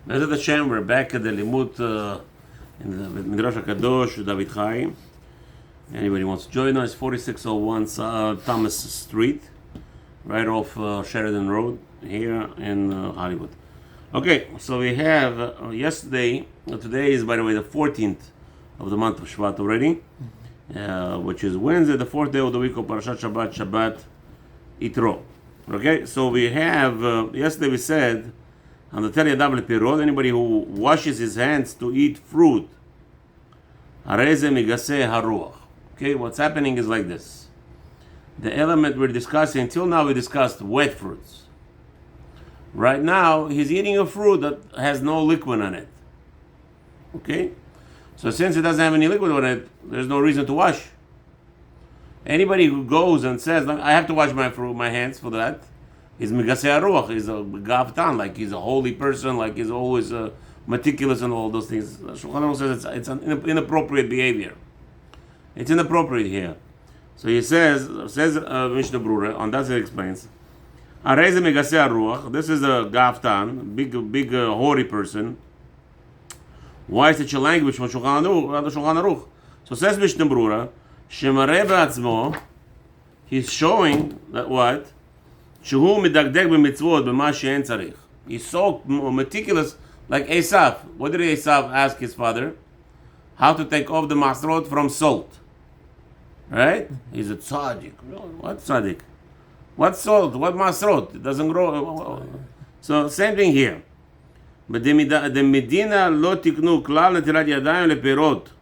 Bezat Hashem, we're back at the Limut in the Midrash HaKadosh, David Chaim. Anybody wants to join us, 4601 Thomas Street, right off Sheridan Road, here in Hollywood. Okay, so we have yesterday, today is, by the way, the 14th of the month of Shvat already, which is Wednesday, the 4th day of the week of Parashat Shabbat, Shabbat Yitro. Okay, so we have, yesterday we said, on the Tel Yadav Lepirot, anybody who washes his hands to eat fruit, Areze Migaseh Haruach. Okay, what's happening is like this. The element we're discussing, until now we discussed wet fruits. Right now, he's eating a fruit that has no liquid on it. Okay? So since it doesn't have any liquid on it, there's no reason to wash. Anybody who goes and says, I have to wash my hands for that, he's Migaseh Haruach, he's a Gavtan, like he's a holy person, like he's always meticulous and all those things. Shulchan Aruch says it's an inappropriate behavior. It's inappropriate here. So he says Mishnah Berurah, and that's it explains. Areze Migaseh Haruach, this is a Gavtan, big hoary person. Why is such a language from Shulchan Aruch? So says Mishnah Berurah, Shemareh B'atzmo, he's showing that what? Shehu midagdeg b'mitzvot b'ma she'en tzarich. He's so meticulous, like Esav. What did Esav ask his father? How to take off the masrot from salt. Right? He's a tzaddik. What tzaddik? What salt? What masrot? It doesn't grow. So same thing here. But the medina lo tiknu klal netilat yadayim lepirot.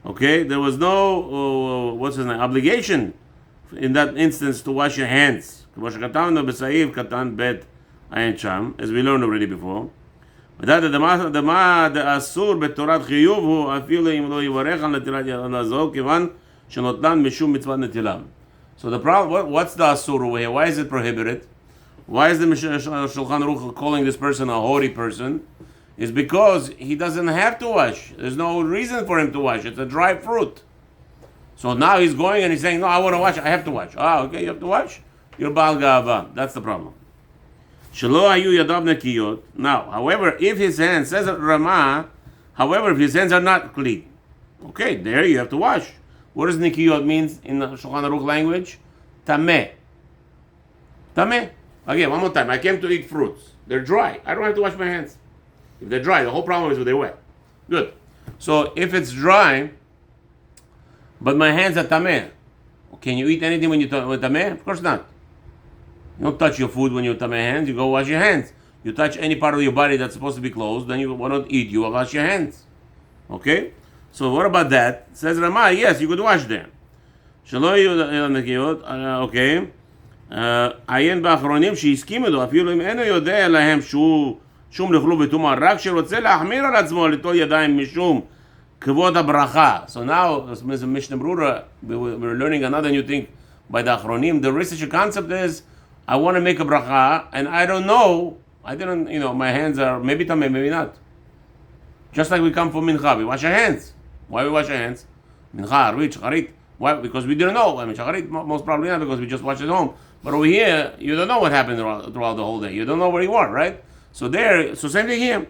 Okay, there was no obligation in that instance to wash your hands. As we learned already before. So the problem, what's the asur over here? Why is it prohibited? Why is the Shulchan Aruch calling this person a holy person? It's because he doesn't have to wash. There's no reason for him to wash. It's a dry fruit. So now he's going and he's saying, no, I want to wash. I have to wash. Ah, okay, you have to wash? You're Baal Ga'ava. That's the problem. Shelo hayu yadav nekiyot. Now, however, if his hands, says Ramah, however, if his hands are not clean, okay, there you have to wash. What does nekiyot means in the Shulchan Aruch language? Tameh. Tameh. Again, one more time. I came to eat fruits. They're dry. I don't have to wash my hands. If they're dry, the whole problem is when they're wet. Good. So if it's dry, but my hands are tameh, can you eat anything when you're tameh? Of course not. You don't touch your food when you're tameh hands. You go wash your hands. You touch any part of your body that's supposed to be closed, then you want to eat. You wash your hands. Okay? So what about that? Says Ramah, yes, you could wash them. Okay. עיין באחרונים שהסכימו לו, אפילו אם אינו יודע להם שהוא שום לכלוך וטומאה, רק שרוצה להחמיר על עצמו ליטול ידיים משום כבוד הברכה. So now, as Mishnah Berurah, we're learning another new thing by the Achronim. The research concept is, I want to make a bracha, and I don't know, my hands are maybe tameh, maybe not. Just like we come for mincha, we wash our hands. Why we wash our hands? Mincha, arvit, shacharit. Why? Because we didn't know. I mean, shacharit, most probably not, because we just watched at home. But over here, you don't know what happened throughout the whole day. You don't know where you are, right? So same thing here.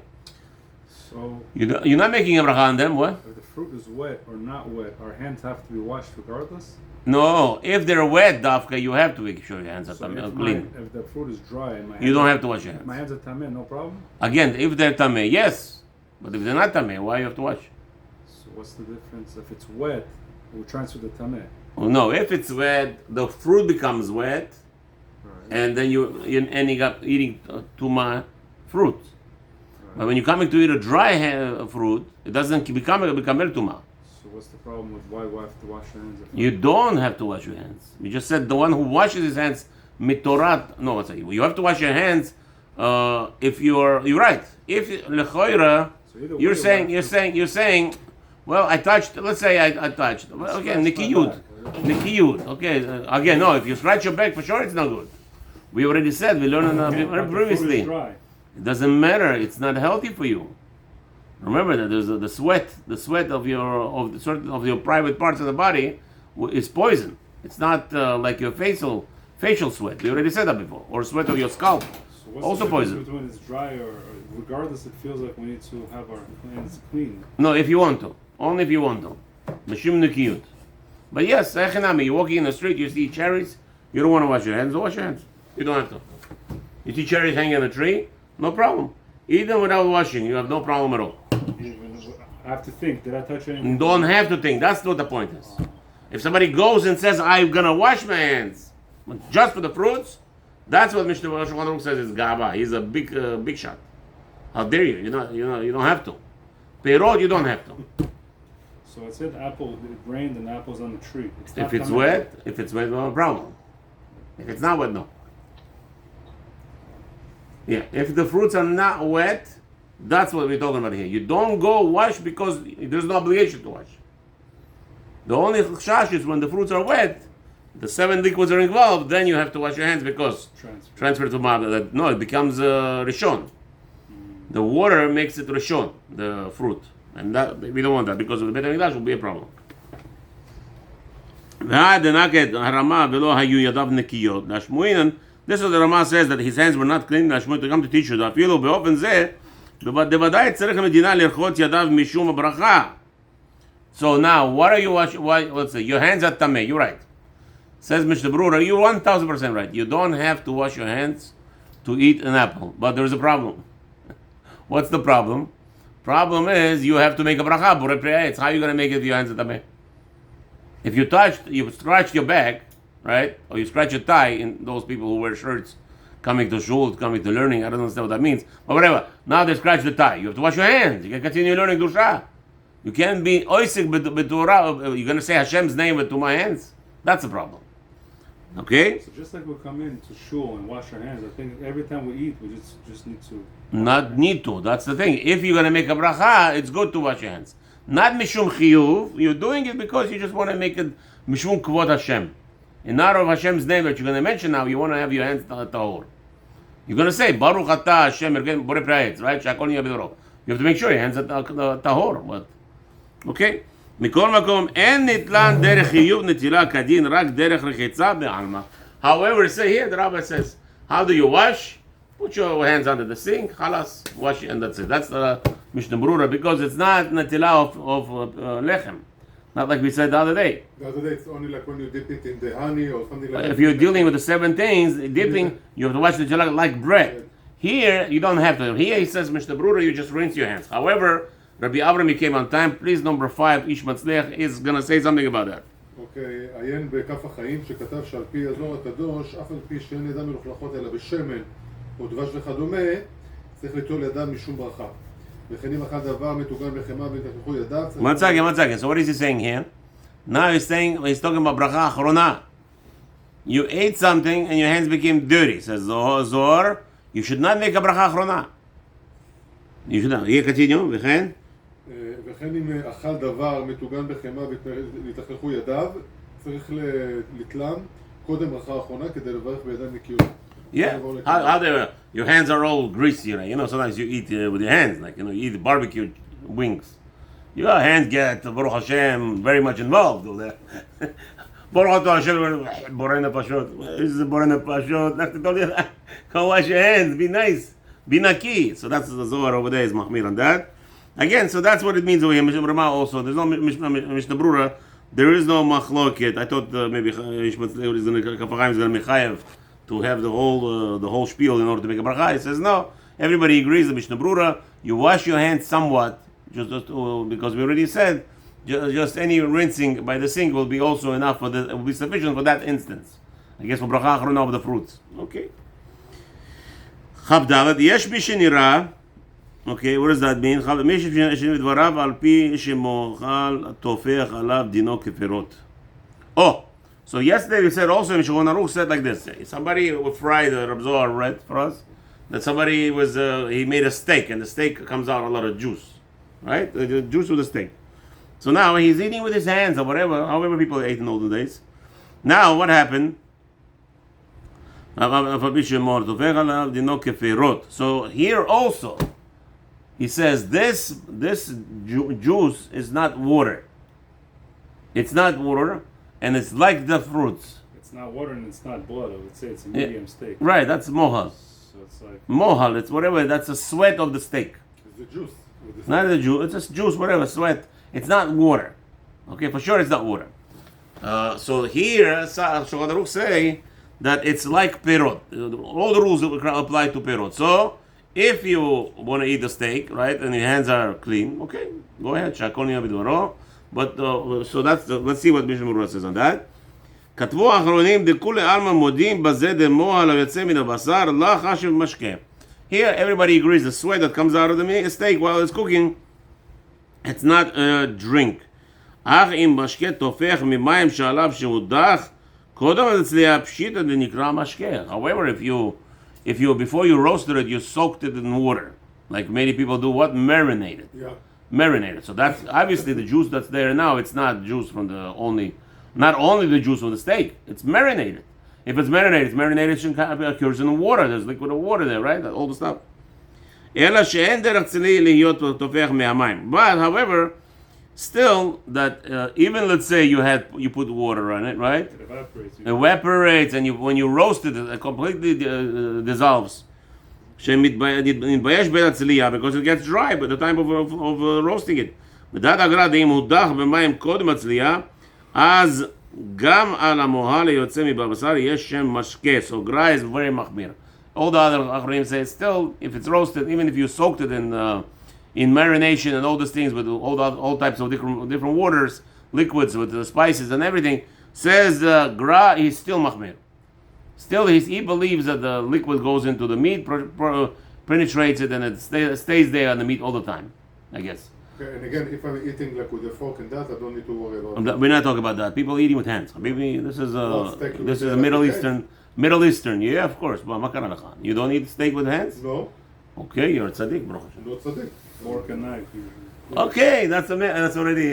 So you're not making a bracha on them, what? If the fruit is wet or not wet, our hands have to be washed regardless? No, if they're wet, dafka, you have to make sure your hands are clean. If the fruit is dry and my hands you don't have to wash your hands. My hands are tameh, no problem? Again, if they're tameh, yes. But if they're not tameh, why you have to wash? So what's the difference? If it's wet, we transfer the tameh. Oh, no, if it's wet, the fruit becomes wet, right. And then you're ending up eating tuma fruit. Right. But when you're coming to eat a dry fruit, it doesn't become tuma. So what's the problem with why we have to wash our hands? You don't have to wash your hands. We just said the one who washes his hands, mitorat. No, what's that? You have to wash your hands if you're right. If lechoira, so you're saying. Well, I touched. Let's say I touched. Well, okay, nikiyud. Okay, again, no. If you scratch your back, for sure it's not good. We already said. We learned previously. It doesn't matter. It's not healthy for you. Remember that there's the sweat of your private parts of the body is poison. It's not like your facial sweat. We already said that before. Or sweat of your scalp. So what's Also the difference poison. between it's dry or regardless? It feels like we need to have our hands clean. No, if you want to. Only if you want to. Mishum nikiyut. But yes, echinami, you're walking in the street, you see cherries, you don't want to wash your hands, wash your hands. You don't have to. You see cherries hanging on a tree, no problem. Eat them without washing, you have no problem at all. I have to think, did I touch anything? You don't have to think, that's what the point is. If somebody goes and says, I'm gonna wash my hands just for the fruits, that's what Mishnah Berurah says is gaba. He's a big shot. How dare you? You don't have to. Perot, you don't have to. So it said apple, it rained and apples on the tree. If it's wet, no problem. If it's not wet, no. Yeah, if the fruits are not wet, that's what we're talking about here. You don't go wash because there's no obligation to wash. The only chash is when the fruits are wet, the 7 liquids are involved, then you have to wash your hands because transfer to mother. No, it becomes rishon. The water makes it rishon, the fruit. And that we don't want that because of the Beit HaMikdash will be a problem. This is what the Rama says, that his hands were not clean. To come to teach you that. So now, what are you washing? Let's say your hands are tameh. You're right. Says Mishnah Berurah, you're 1000% right. You don't have to wash your hands to eat an apple, but there's a problem. What's the problem? Problem is you have to make a bracha. Borei Pri'etz. How are you going to make it if your hands are tameh? If you scratched your back, right, or you scratch your thigh, in those people who wear shirts, coming to shul, coming to learning, I don't understand what that means, but whatever. Now they scratch the thigh. You have to wash your hands. You can continue learning Dusha. You can't be oisik b'Torah. You're going to say Hashem's name with my hands. That's the problem. Okay? So just like we come in to shul and wash our hands, I think every time we eat, we just need to. Not need to. That's the thing. If you're going to make a bracha, it's good to wash your hands. Not mishum chiyuv. You're doing it because you just want to make it mishum kvod Hashem. In honor of Hashem's name that you're going to mention now, you want to have your hands tahor. You're going to say Baruch Atah Hashem Borei Pri'etz, right? Shakol Niyeh B'Doro. You have to make sure your hands are tahor. But okay. מכל מקום, אין נטלן דרך חיוב נטילה כדין, רק דרך רחיצה בעלמא. However, say here, the rabbi says, how do you wash? Put your hands under the sink, halas, wash it, and that's it. That's the Mishnah Berurah, because it's not natila of lechem. Not like we said the other day. The other day, it's only like when you dip it in the honey or something like that. If you're dealing with the 7 things, dipping, you have to wash the natila like bread. Here, you don't have to. Here, he says, Mishnah Berurah, you just rinse your hands. However, Rabbi Avram, he came on time. Please, number 5, Ish Matzliach is going to say something about that. אוקיי, עיין בכף החיים שכתב שעל פי הזוהר הקדוש, אף על פי שאין ידם מלוכלכות אלא בשמן או דבש וכדומה, צריך ליטול ידם משום ברכה. וכן אם אכל דבר מטוגן בחמאה ונתלכלכו ידיו, One second. So what is he saying here? Now he's talking about bracha achrona. You ate something and your hands became dirty. Says Zohar, you should not make a bracha achrona. You should not. Here, continue. וכן? וכן אם אכל דבר מטוגן בחמאה ונתלכלכו ידיו, צריך לטלם קודם ברכה אחרונה כדי לברך בידיים נקיות. Yeah. Your hands are all greasy, right? You know, sometimes you eat with your hands, like, you eat barbecue wings. Your hands get, Baruch Hashem, very much involved. Baruch Hashem, Borena Pashot. This is Borena Pashot. Go wash your hands, be nice, be naki. So that's the Zohar over there is Mahmir on that. Again, so that's what it means over here. Mishnah Berurah also. There's no Mishnah Berurah. There is no machloket. I thought maybe Ish Matzliach is going to mechayev to have the whole spiel in order to make a bracha. He says no. Everybody agrees. The Mishnah Berurah, you wash your hands somewhat, just because we already said, just any rinsing by the sink will be also enough for will be sufficient for that instance. I guess for bracha achrona of the fruits. Okay. Chaf Dalet yesh mishenira. Okay, what does that mean? Oh, so yesterday we said also, Shulchan Aruch said like this. Somebody would fry the Reb Zohar read for us, that somebody was, he made a steak, and the steak comes out a lot of juice, right? The juice with the steak. So now he's eating with his hands or whatever, however people ate in olden days. Now what happened? So here also, he says this juice is not water. It's not water, and it's like the fruits. It's not water and it's not blood. I would say it's a medium steak. Right, that's mohas. so it's like Mohal, it's whatever. That's the sweat of the steak. It's the juice. With the Not the juice. It's just juice, whatever, sweat. It's not water. Okay, for sure it's not water. So here, Shulchan Aruch say that it's like perot. All the rules apply to perot. So if you want to eat the steak, right, and your hands are clean, okay, go ahead. Shakol niya b'dvaro. But so let's see what Mishnah Berurah says on that. כתבו האחרונים דכולי עלמא מודים בזה דמוהל היוצא מן הבשר לא חשב משקה. Here everybody agrees the sweat that comes out of the steak while it's cooking, it's not a drink. אך אם משקה תופח ממים שעליו שהודח, קודם אצלי הפשיטא דנקרא משקה. However, if you before you roasted it, you soaked it in water, like many people do. What? Marinate it. Yeah. Marinated. So that's obviously the juice that's there now. It's not juice from not only the juice from the steak. It's marinated. If it's marinated, occurs in the water. There's liquid of water there, right? All the stuff. But however, still that even let's say you put water on it, right? it evaporates. Evaporates, and when you roast it, it completely dissolves. Because it gets dry by the time of roasting it. בדעת הגר"א דאם הודח במים קודם הצלייה, אז גם על המוהל היוצא מבבשר יש שם משקה. So gra is very מחמיר. All the other אחרים say still, if it's roasted, even if you soaked it in marination and all these things with all types of different waters, liquids with the spices and everything, says gra is still מחמיר. Still, he believes that the liquid goes into the meat, penetrates it, and it stays there on the meat all the time, I guess. Okay, and again, if I'm eating like with a fork and that, I don't need to worry about it. We're not talking about that. People eating with hands. Maybe this is a Middle Eastern. Yeah, of course. But you don't eat steak with hands? No. Okay, you're a tzaddik, bro. Not tzaddik. Fork and knife. Okay, that's already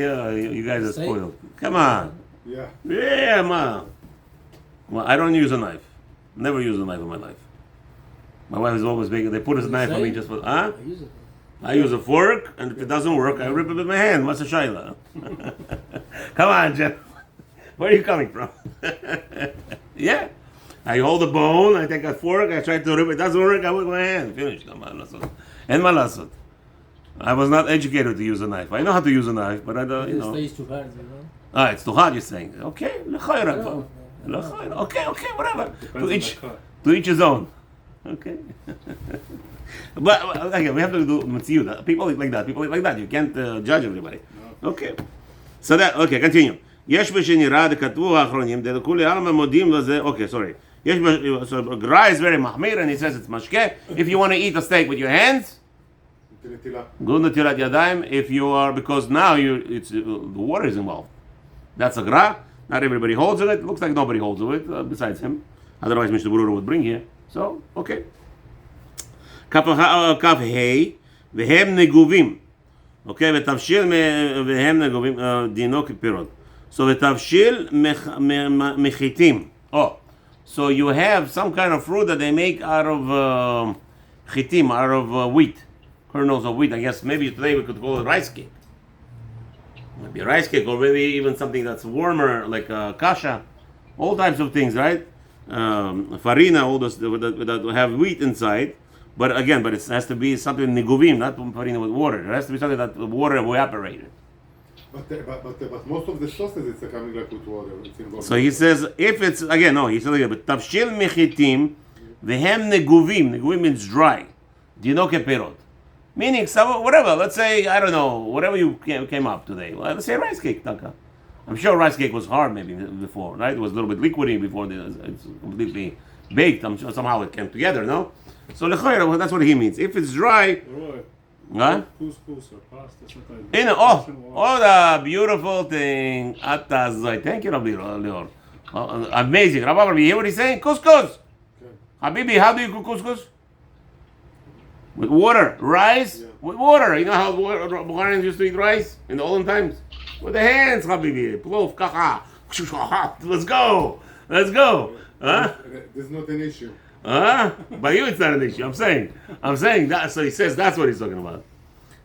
you guys are spoiled. Come on. Yeah. Yeah, man. Well, I don't use a knife. Never use a knife in my life. My wife is always making. They put a knife on me just for. Huh? I use a fork, and if it doesn't work, I rip it with my hand. What's a shayla? Come on, Jeff. Where are you coming from? Yeah. I hold the bone, I take a fork, I try to rip it. Doesn't work, I with my hand. Finish. Come on, and malasot. I was not educated to use a knife. I know how to use a knife, but I don't, It stays too hard, it's too hard, you're saying. Okay, okay, whatever. To each his own. Okay. But again, we have to do Matziut. People eat like that. You can't judge everybody. Okay. So okay, continue. יש בשנראה דכתבו האחרונים דלכולי עלמא מודים לזה. Okay, sorry. So gra is very mahmir, and he says it's mashke. If you want to eat a steak with your hands, good netilat yadayim. If you are, because now the water is involved. That's a gra. Not everybody holds it. It looks like nobody holds it besides him. Otherwise, Mishnah Berurah would bring here. So, okay. כף ה' והם נגובים. Okay, ותבשיל והם נגובים, דינו כפירות. So ותבשיל מחיתים. Oh, so you have some kind of fruit that they make out of chitim, out of wheat, kernels of wheat. I guess maybe today we could call it rice cake. Maybe a rice cake, or maybe even something that's warmer, like kasha. All types of things, right? Farina, all those that have wheat inside. But again, it has to be something niguvim, not farina with water. It has to be something that the water evaporated. But most of the sauces it's coming like with water. So he says, if it's again, no, he says again, but tavshil mechitim vehem neguvim. Neguvim means dry. Dino keperot. Meaning, whatever. Let's say, I don't know, whatever you came up today. Well, let's say rice cake, Taka. I'm sure rice cake was hard maybe before, right? It was a little bit liquidy before it's completely baked. I'm sure somehow it came together, no? So lechayra, that's what he means. If it's dry, huh? Couscous or pasta, something. The beautiful thing. Thank you, Rabbi Leor. Amazing. Rabbi, you hear what he's saying? Couscous. Habibi, how do you cook couscous? With water. Rice with water. You know how Bulgarians used to eat rice in the olden times? With the hands, Habibi. Plov, kacha. Let's go. Huh? There's not an issue. By you it's not an issue. I'm saying that. So he says that's what he's talking about.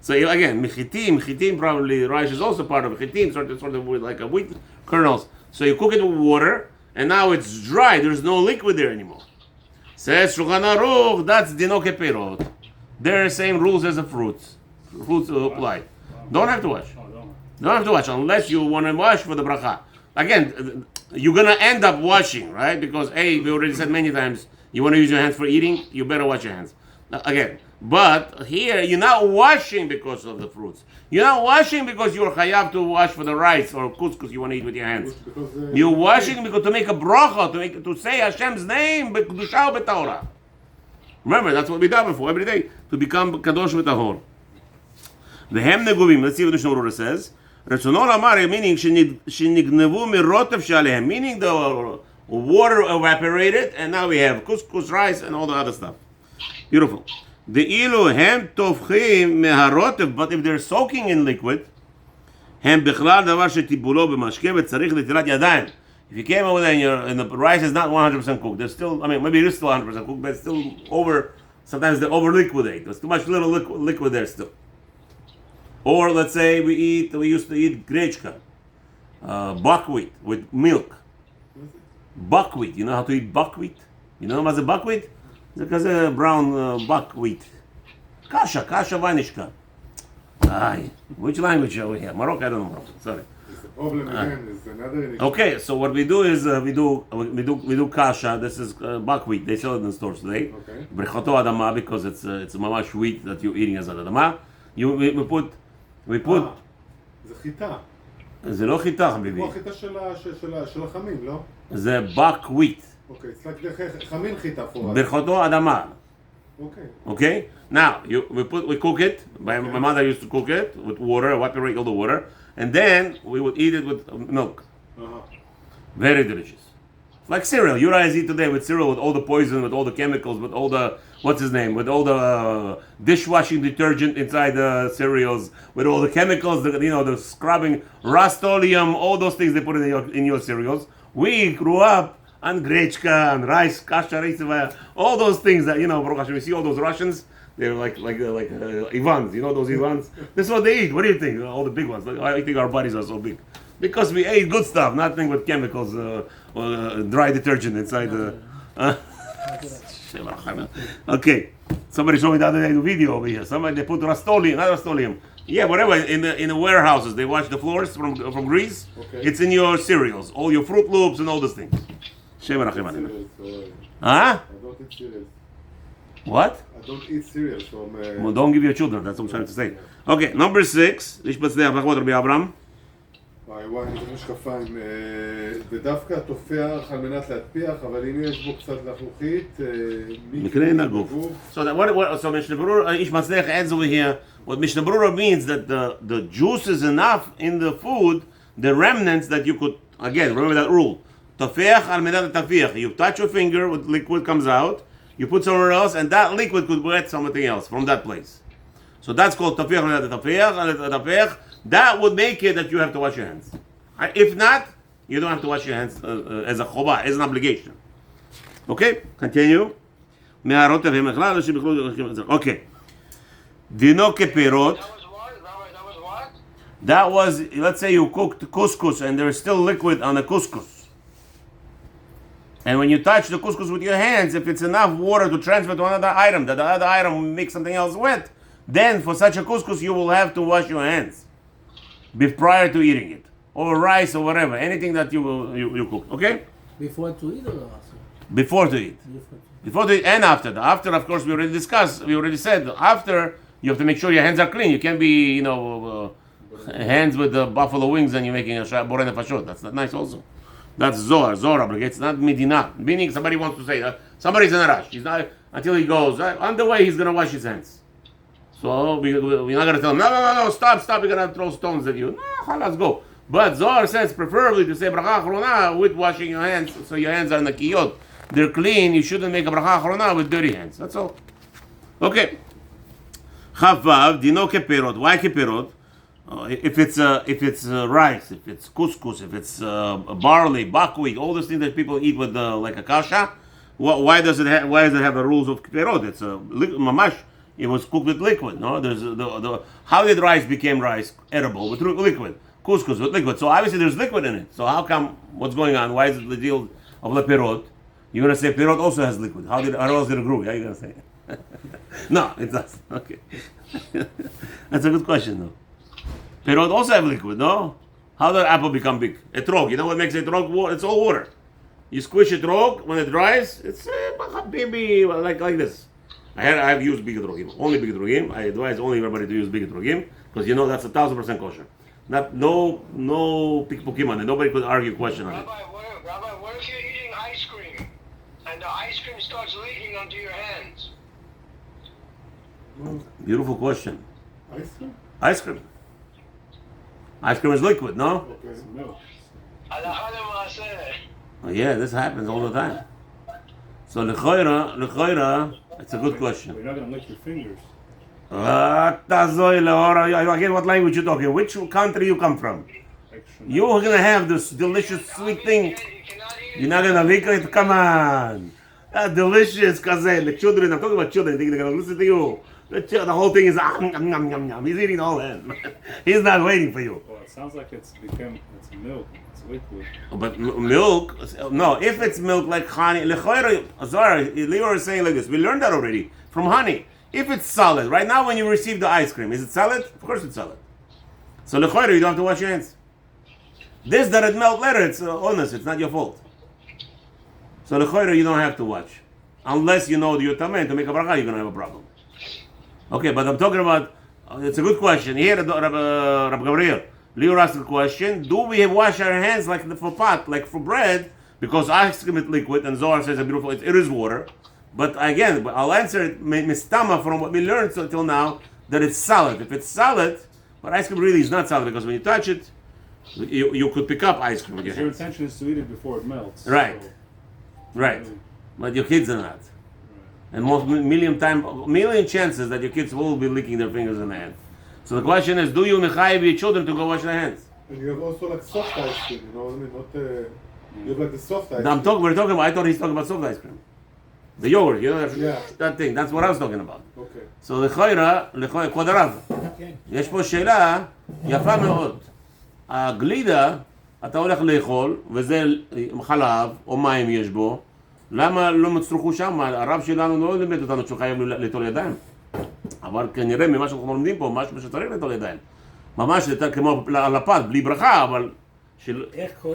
So again, mechitim probably rice is also part of mechitim, sort of like a wheat kernels. So you cook it with water, and now it's dry. There's no liquid there anymore. Says Shulchan Aruch, that's dino keperot. They're same rules as the fruits. Fruits apply. Don't have to wash. Don't have to wash unless you want to wash for the bracha. Again, you're gonna end up washing, right? Because we already said many times, you want to use your hands for eating, you better wash your hands. Again, but here you're not washing because of the fruits. You're not washing because you're chayav to wash for the rice or couscous you want to eat with your hands. You're washing because to make a bracha, to say Hashem's name, b'kedusha b'torah. Remember, that's what we daven for every day, to become kadosh v'tahor. The hem neguvim. Let's see what the Mishnah Berurah says. Retzono lamar, meaning shenignevu mirotev shalehem, meaning the water evaporated, and now we have couscous, rice, and all the other stuff. Beautiful. The ilu hem tovchim meharotev, but if they're soaking in liquid, hem bichlal davar shetibulo b'mashke v'tzarich letilat yadayim. If you came over there and the rice is not 100% cooked, there's still, maybe it is still 100% cooked, but it's still over. Sometimes they over liquidate. There's too much little liquid there still. Or let's say we used to eat grechka, buckwheat with milk. Buckwheat. You know how to eat buckwheat? You know what's a buckwheat? It's a brown buckwheat. Kasha vanishka. Aye. Which language over here? Morocco? I don't know Morocco. Sorry. The problem again is another. Okay, so what we do is we do kasha. This is buckwheat. They sell it in the stores today. Okay. Brechoto adama, because it's mamash wheat that you're eating as adama. We put. זה חיטה. זה לא חיטה, חביבי. כמו החיטה של החמים, לא? זה buckwheat. Okay, it's like חמין חיטה for us. ברכותו אדמה. Okay. Okay? Now, we cook it. My mother used to cook it with water, evaporate all the water, and then we would eat it with milk. Very delicious. Like cereal. You guys eat today with cereal with all the poison, with all the chemicals, with all the, with all the dishwashing detergent inside the cereals, with all the chemicals, the scrubbing, Rust-Oleum, all those things they put in your cereals. We grew up on grechka and rice, kasha, all those things that, Baruch Hashem, we see all those Russians, they're like Ivans, those Ivans? This is what they eat. What do you think? All the big ones. I think our bodies are so big. Because we ate good stuff, nothing with chemicals, dry detergent inside the... Okay, somebody showed me the other day the video over here. They put Rust-Oleum, not Rust-Oleum. Yeah, whatever, in the warehouses, they wash the floors from Greece. Okay. It's in your cereals, all your Fruit Loops and all those things. Huh? I don't eat cereals. What? I don't eat cereals from... Well, don't give your children, that's what I'm trying to say. Okay, number 6. איש מצליח לחוות רבי אברהם. וואי, אני חושב משקפיים. זה דווקא תופח על מנת להטפיח, אבל אם יש בו קצת לחלוכית, מקרה נגוף. So Mishnah Berurah, איש מצליח adds over here, what Mishnah Berurah means that the juice is enough in the food, the remnants that you could, again, remember that rule. תופח על מנת להטפיח. You touch your finger, with liquid comes out, you put somewhere else, and that liquid could wet something else from that place. So that's called תופח על מנת להטפיח. That would make it that you have to wash your hands. If not, you don't have to wash your hands as a chobah, as an obligation. Okay, continue. Okay. Dino keperot. That was, let's say you cooked couscous and there is still liquid on the couscous. And when you touch the couscous with your hands, if it's enough water to transfer to another item, that the other item will make something else wet, then for such a couscous you will have to wash your hands prior to eating it, or rice or whatever, anything that you cook. Okay? Before to eat or after? Before to eat. Before to eat and after. After, of course, we already said, after you have to make sure your hands are clean. You can't be, hands with the buffalo wings and you're making a borei nefashot. That's not nice also. That's Zohar obligates, not Medina. Meaning somebody wants to say that somebody's in a rush. He's not, until he goes, on the way he's going to wash his hands. So we're not going to tell him, no, stop, we're going to throw stones at you. No, let's go. But Zohar says preferably to say bracha achrona with washing your hands, so your hands are nakiyot. They're clean. You shouldn't make a bracha achrona with dirty hands. That's all. Okay. Chavav, dino keperot. Why keperot? If it's rice, if it's couscous, if it's barley, buckwheat, all those things that people eat with like a kasha, why does it have the rules of keperot? It's mamash. It was cooked with liquid. No, there's how did rice became rice edible with liquid? Couscous with liquid. So obviously there's liquid in it. So how come? What's going on? Why is it the deal of leperot? You're gonna say pirot also has liquid. How else did it grow? How are you gonna say? No, it does. Okay. That's a good question, though. Pirot also have liquid, no? How does apple become big? Etrog. You know what makes etrog? It's all water. You squish etrog when it dries. It's baby like this. I've used big etrogim, only big etrogim. I advise only everybody to use big etrogim because you know that's 1,000% kosher. No pikpukim on it. Nobody could argue question on it. Rabbi, what if you're eating ice cream and the ice cream starts leaking onto your hands? Beautiful question. Ice cream? Ice cream. Ice cream is liquid, no? Okay. It's milk. Oh, yeah, this happens all the time. So lechoira, it's a good question. You're not gonna lick your fingers. Again, what language you talking? Which country you come from? You're gonna have this delicious sweet thing. You're not gonna lick it? Come on. Delicious kaze. The children, I'm talking about children, they're gonna listen to you. The whole thing is yum, yum, yum. He's eating all that. He's not waiting for you. Well, it sounds like it's milk. It's liquid. But milk, no, if it's milk like honey, sorry, Leor is saying like this. We learned that already from honey. If it's solid, right now when you receive the ice cream, is it solid? Of course it's solid. So lechoira, you don't have to wash your hands. This that it melt later, it's honest, it's not your fault. So lechoira, you don't have to wash. Unless you know you're tameh to make a bracha, you're going to have a problem. Okay, but I'm talking about, it's a good question. Here, Rabbi Gabriel, Leo asked the question, do we wash our hands like for pot, like for bread? Because ice cream is liquid, and Zohar says it is water. But again, I'll answer it mistama from what we learned until now, that it's solid. If it's solid, but ice cream really is not solid, because when you touch it, you could pick up ice cream with your Your hands. intention is to eat it before it melts. Right. So, Right. But your kids are not. And million chances that your kids will be licking their fingers in the hand. So the question is, do you mechayev your children to go wash their hands? And you have also like soft ice cream, you know what I mean? Not, you have like the soft ice We're cream. talking about, I thought he's talking about soft ice cream. The yogurt, you know, Yeah. that thing, that's what I was talking about. Okay. So לכאורה, כבוד הרב, יש פה שאלה יפה מאוד. הגלידה, אתה הולך לאכול, וזה חלב או מים יש בו, למה לא מצטרכו שם? הרב שלנו לא לימד אותנו שהוא חייב ליטול ידיים. אבל כנראה ממה שאנחנו לומדים פה, משהו שצריך ליטול ידיים. ממש כמו על הפת, בלי ברכה, אבל... איך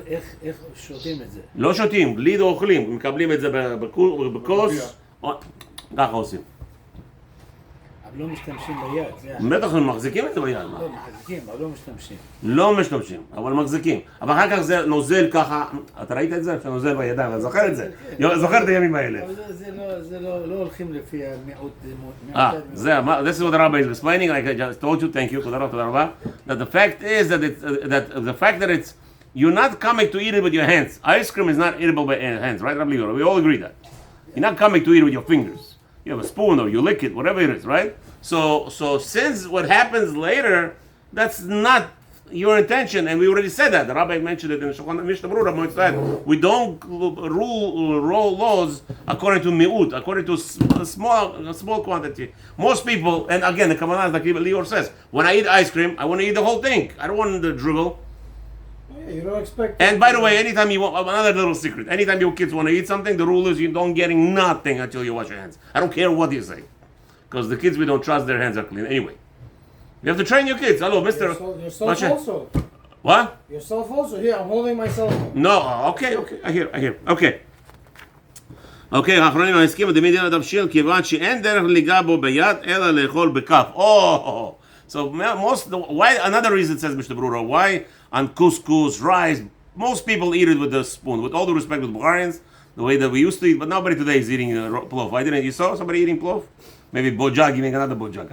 שותים את זה? לא שותים, גלידה אוכלים, מקבלים את זה בכוס, ככה עושים. אבל לא משתמשים ביד, זה... בטח הם מחזיקים את זה ביד. לא, מחזיקים, אבל לא משתמשים. לא משתמשים, אבל מחזיקים. אבל אחר כך זה נוזל ככה, אתה ראית את זה? שנוזל בידיים, אתה זוכר את זה? זוכר את הימים האלה. אבל זה לא הולכים לפי המיעוט. זה, this is what the rabbi is explaining, like I just told you, thank you, תודה רבה, that the fact is that it's, you're not coming to eat it with your hands. Ice cream is not eatable by hands, right, Rabbi Leor? We all agree that. You're not coming to eat it with your fingers. You have a spoon or you lick it, whatever it is, right? So since what happens later, that's not your intention, and we already said that. The rabbi mentioned it in the Mishnah Berurah. Said we don't roll laws according to mi'ut, according to a small quantity. Most people, and again, the Kavanah is like Leor says, when I eat ice cream, I want to eat the whole thing. I don't want the dribble. Yeah, you don't expect... And by the way, anytime you want, another little secret, anytime your kids want to eat something, the rule is you don't getting nothing until you wash your hands. I don't care what you say. Because the kids, we don't trust their hands are clean. Anyway, you have to train your kids. Hello, mister. Yourself also. What? Yourself also. Here, I'm holding myself. No, okay. I hear. Okay, האחרונים ההסכים, הדמידין הדבשיל, כיוון שאין דרך ליגע בו ביד, אלא לאכול בכף. Oh! So why, another reason says Mishnah Berurah, why on couscous, rice, most people eat it with a spoon. With all due respect with Bulgarians, the way that we used to eat, but nobody today is eating plov. Why didn't you saw somebody eating plov? Maybe bojag, giving another bojag.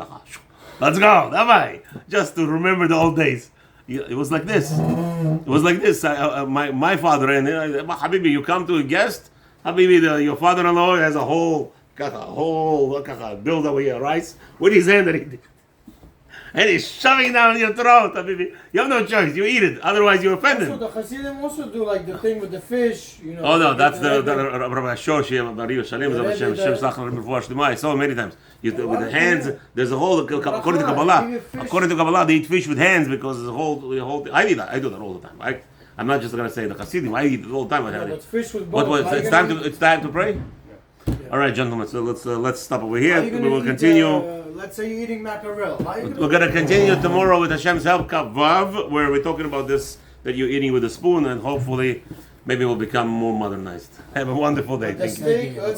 Let's go, давай! Just to remember the old days. It was like this. My father and Habibi, you come to a guest, Habibi, your father-in-law has a whole build over here, rice with his hand that he did. And he's shoving down your throat, Habibi. You have no choice. You eat it. Otherwise, you offend him. Also, the Hasidim also do like the thing with the fish, you know. Oh no, that's the Rabbi Shoshi, Bariu Shalim, Shem Sachar Refuah Shlema. I saw it many times. With the hands, there's a whole. According to Kabbalah, they eat fish with hands because the whole. I do that all the time. I'm not just gonna say the Hasidim. I eat it all the time. No, but fish with What bones. was? It's time to pray. All right, gentlemen. So let's stop over here. How you We gonna will eat, continue. let's say you're eating mackerel. How you We're gonna continue tomorrow with Hashem's help, Kav Vav, where we're talking about this that you're eating with a spoon, and hopefully, maybe we'll become more modernized. Have a wonderful day. The Thank you. steak,